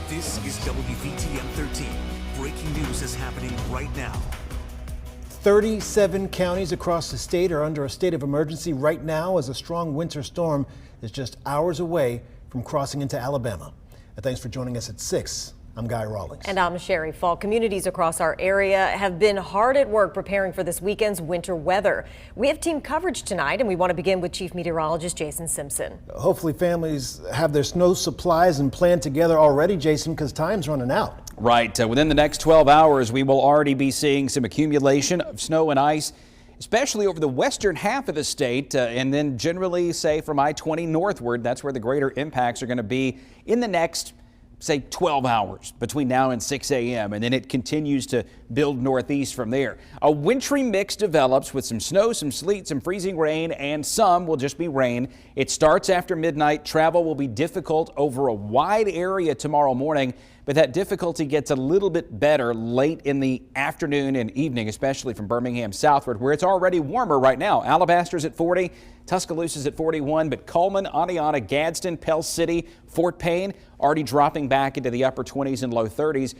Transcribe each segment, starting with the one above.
This is WVTM 13. Breaking news is happening right now. 37 counties across the state are under a state of emergency right now as a strong winter storm is just hours away from crossing into Alabama. Thanks for joining us at 6. I'm Guy Rawlings. And I'm Sherry Falk. Communities across our area have been hard at work preparing for this weekend's winter weather. We have team coverage tonight, and we want to begin with Chief Meteorologist Jason Simpson. Hopefully families have their snow supplies and planned together already, Jason, because time's running out. Right. Within the next 12 hours, we will already be seeing some accumulation of snow and ice, especially over the western half of the state, and then generally, say, from I-20 northward. That's where the greater impacts are going to be in the next, say, 12 hours between now and 6 a.m. And then it continues to build northeast from there. A wintry mix develops with some snow, some sleet, some freezing rain, and some will just be rain. It starts after midnight. Travel will be difficult over a wide area tomorrow morning, but that difficulty gets a little bit better late in the afternoon and evening, especially from Birmingham southward, where it's already warmer right now. Alabaster's at 40, Tuscaloosa's at 41, but Coleman, Aniana, Gadsden, Pell City, Fort Payne already dropping back into the upper 20s and low 30s.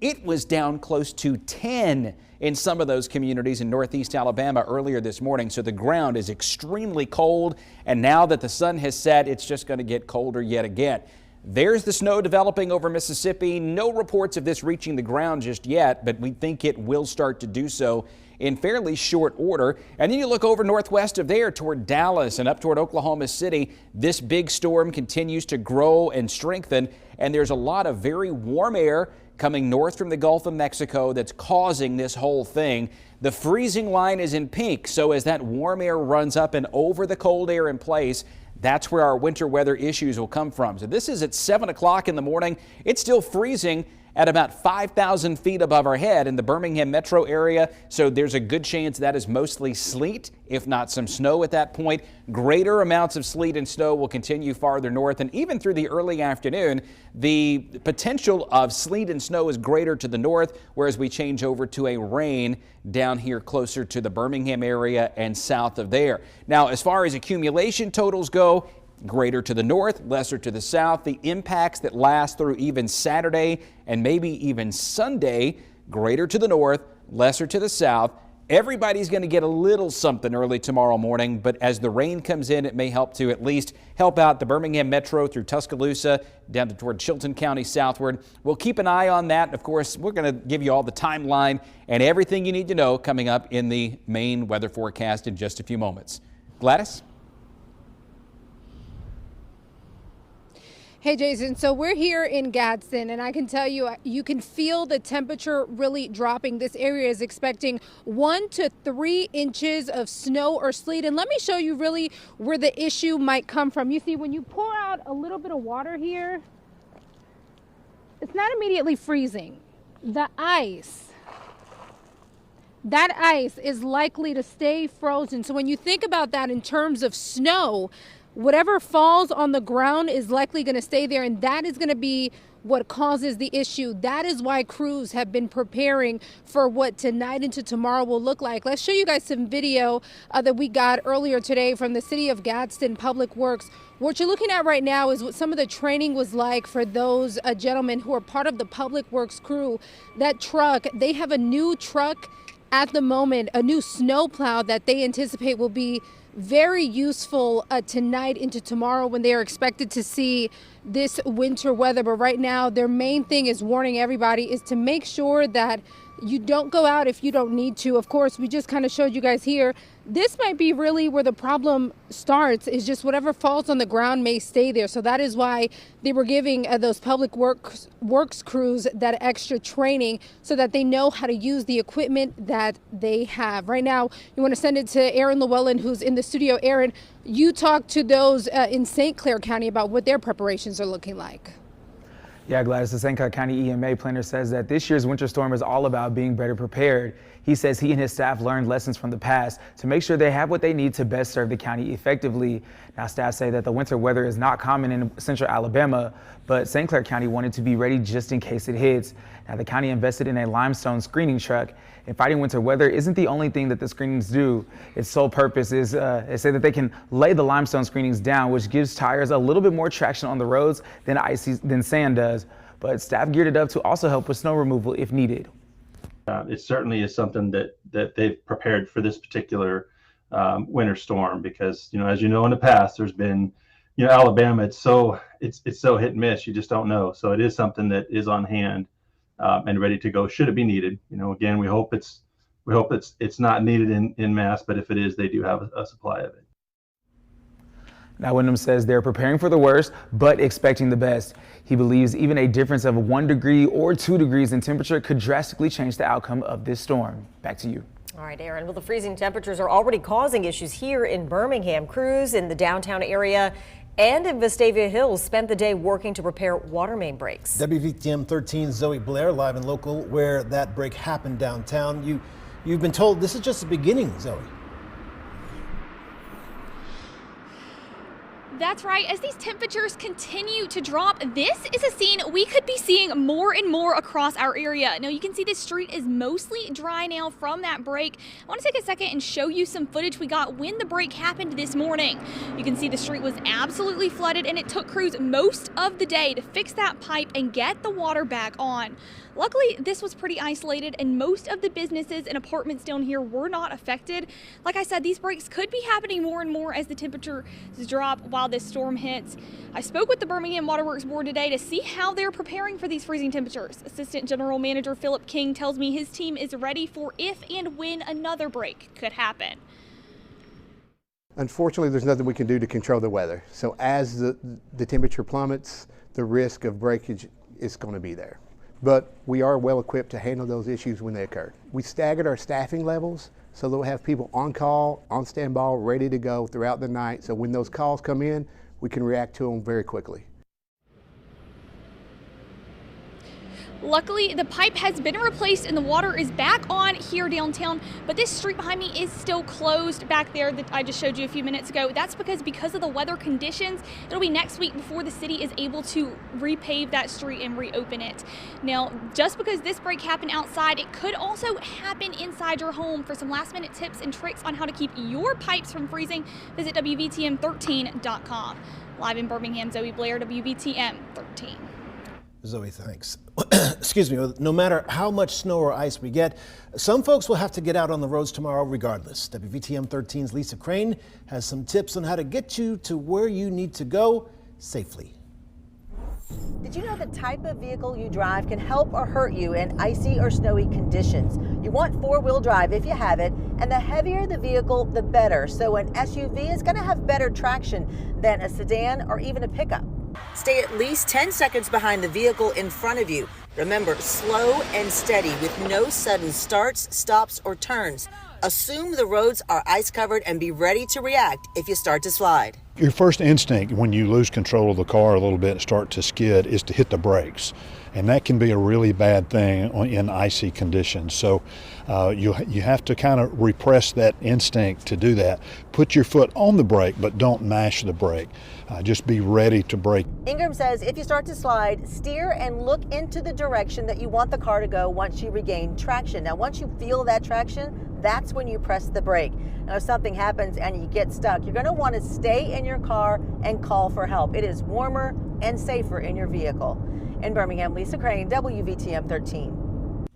It was down close to 10 in some of those communities in northeast Alabama earlier this morning, so the ground is extremely cold, and now that the sun has set, it's just going to get colder yet again. There's the snow developing over Mississippi. No reports of this reaching the ground just yet, but we think it will start to do so in fairly short order. And then you look over northwest of there toward Dallas and up toward Oklahoma City. This big storm continues to grow and strengthen, and there's a lot of very warm air coming north from the Gulf of Mexico that's causing this whole thing. The freezing line is in pink, so as that warm air runs up and over the cold air in place, that's where our winter weather issues will come from. So this is at 7 o'clock in the morning. It's still freezing at about 5,000 feet above our head in the Birmingham metro area. So there's a good chance that is mostly sleet, if not some snow at that point. Greater amounts of sleet and snow will continue farther north, and even through the early afternoon, the potential of sleet and snow is greater to the north, whereas we change over to a rain down here closer to the Birmingham area and south of there. Now, as far as accumulation totals go, greater to the north, lesser to the south. The impacts that last through even Saturday and maybe even Sunday, greater to the north, lesser to the south. Everybody's going to get a little something early tomorrow morning, but as the rain comes in, it may help to at least help out the Birmingham metro through Tuscaloosa down to toward Chilton County southward. We'll keep an eye on that. Of course, we're going to give you all the timeline and everything you need to know coming up in the main weather forecast in just a few moments. Gladys? Hey Jason, so we're here in Gadsden, and I can tell you, you can feel the temperature really dropping. This area is expecting 1 to 3 inches of snow or sleet. And let me show you really where the issue might come from. You see, when you pour out a little bit of water here, it's not immediately freezing. The ice, that ice is likely to stay frozen. So when you think about that in terms of snow, whatever falls on the ground is likely going to stay there, and that is going to be what causes the issue. That is why crews have been preparing for what tonight into tomorrow will look like. Let's show you guys some video that we got earlier today from the City of Gadsden Public Works. What you're looking at right now is what some of the training was like for those gentlemen who are part of the Public Works crew. That truck, they have a new truck at the moment, a new snowplow that they anticipate will be very useful tonight into tomorrow when they are expected to see this winter weather. But right now, their main thing is warning everybody is to make sure that you don't go out if you don't need to. Of course, we just kind of showed you guys here. This might be really where the problem starts, is just whatever falls on the ground may stay there. So that is why they were giving those public works crews that extra training so that they know how to use the equipment that they have. Right now, you want to send it to Aaron Llewellyn, who's in the studio. Aaron, you talked to those in St. Clair County about what their preparations are looking like. Yeah, Gladys, the St. Clair County EMA planner says that this year's winter storm is all about being better prepared. He says he and his staff learned lessons from the past to make sure they have what they need to best serve the county effectively. Now, staff say that the winter weather is not common in central Alabama, but St. Clair County wanted to be ready just in case it hits. Now, the county invested in a limestone screening truck, and fighting winter weather isn't the only thing that the screenings do. Its sole purpose is, they say that they can lay the limestone screenings down, which gives tires a little bit more traction on the roads than sand does. but staff geared it up to also help with snow removal if needed. It certainly is something that they've prepared for this particular winter storm, because, as you know, in the past, there's been, Alabama, it's so hit and miss. You just don't know. So it is something that is on hand and ready to go should it be needed. Again, we hope it's not needed in mass, but if it is, they do have a supply of it. Now, Windham says they're preparing for the worst, but expecting the best. He believes even a difference of 1 degree or 2 degrees in temperature could drastically change the outcome of this storm. Back to you. All right, Aaron. Well, the freezing temperatures are already causing issues here in Birmingham. Crews in the downtown area and in Vestavia Hills spent the day working to repair water main breaks. WVTM 13's Zoe Blair live and local where that break happened downtown. You've been told this is just the beginning, Zoe. That's right. As these temperatures continue to drop, this is a scene we could be seeing more and more across our area. Now, you can see this street is mostly dry now from that break. I want to take a second and show you some footage we got when the break happened this morning. You can see the street was absolutely flooded, and it took crews most of the day to fix that pipe and get the water back on. Luckily, this was pretty isolated, and most of the businesses and apartments down here were not affected. Like I said, these breaks could be happening more and more as the temperatures drop while this storm hits. I spoke with the Birmingham Waterworks Board today to see how they're preparing for these freezing temperatures. Assistant General Manager Philip King tells me his team is ready for if and when another break could happen. Unfortunately, there's nothing we can do to control the weather. So as the temperature plummets, the risk of breakage is going to be there. But we are well equipped to handle those issues when they occur. We staggered our staffing levels so that we'll have people on call, on standby, ready to go throughout the night. So when those calls come in, we can react to them very quickly. Luckily, the pipe has been replaced and the water is back on here downtown, but this street behind me is still closed back there that I just showed you a few minutes ago. That's because of the weather conditions. It'll be next week before the city is able to repave that street and reopen it. Now, just because this break happened outside, it could also happen inside your home. For some last minute tips and tricks on how to keep your pipes from freezing, visit WVTM13.com. Live in Birmingham, Zoe Blair, WVTM 13. Zoe, thanks. Excuse me. No matter how much snow or ice we get, some folks will have to get out on the roads tomorrow regardless. WVTM 13's Lisa Crane has some tips on how to get you to where you need to go safely. Did you know the type of vehicle you drive can help or hurt you in icy or snowy conditions? You want four-wheel drive if you have it, and the heavier the vehicle, the better. So an SUV is going to have better traction than a sedan or even a pickup. Stay at least 10 seconds behind the vehicle in front of you. Remember, slow and steady with no sudden starts, stops, or turns. Assume the roads are ice covered and be ready to react if you start to slide. Your first instinct when you lose control of the car a little bit and start to skid is to hit the brakes. And that can be a really bad thing in icy conditions. So you have to kind of repress that instinct to do that. Put your foot on the brake, but don't mash the brake. Just be ready to brake. Ingram says if you start to slide, steer and look into the direction that you want the car to go once you regain traction. Now, once you feel that traction, that's when you press the brake. Now, if something happens and you get stuck, you're going to want to stay in your car and call for help. It is warmer and safer in your vehicle. In Birmingham, Lisa Crane, WVTM 13.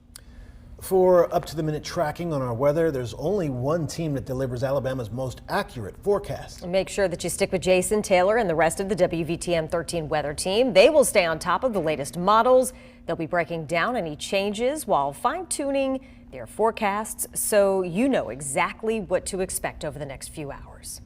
For up-to-the-minute tracking on our weather, there's only one team that delivers Alabama's most accurate forecast. Make sure that you stick with Jason Taylor and the rest of the WVTM 13 weather team. They will stay on top of the latest models. They'll be breaking down any changes while fine-tuning their forecasts so you know exactly what to expect over the next few hours.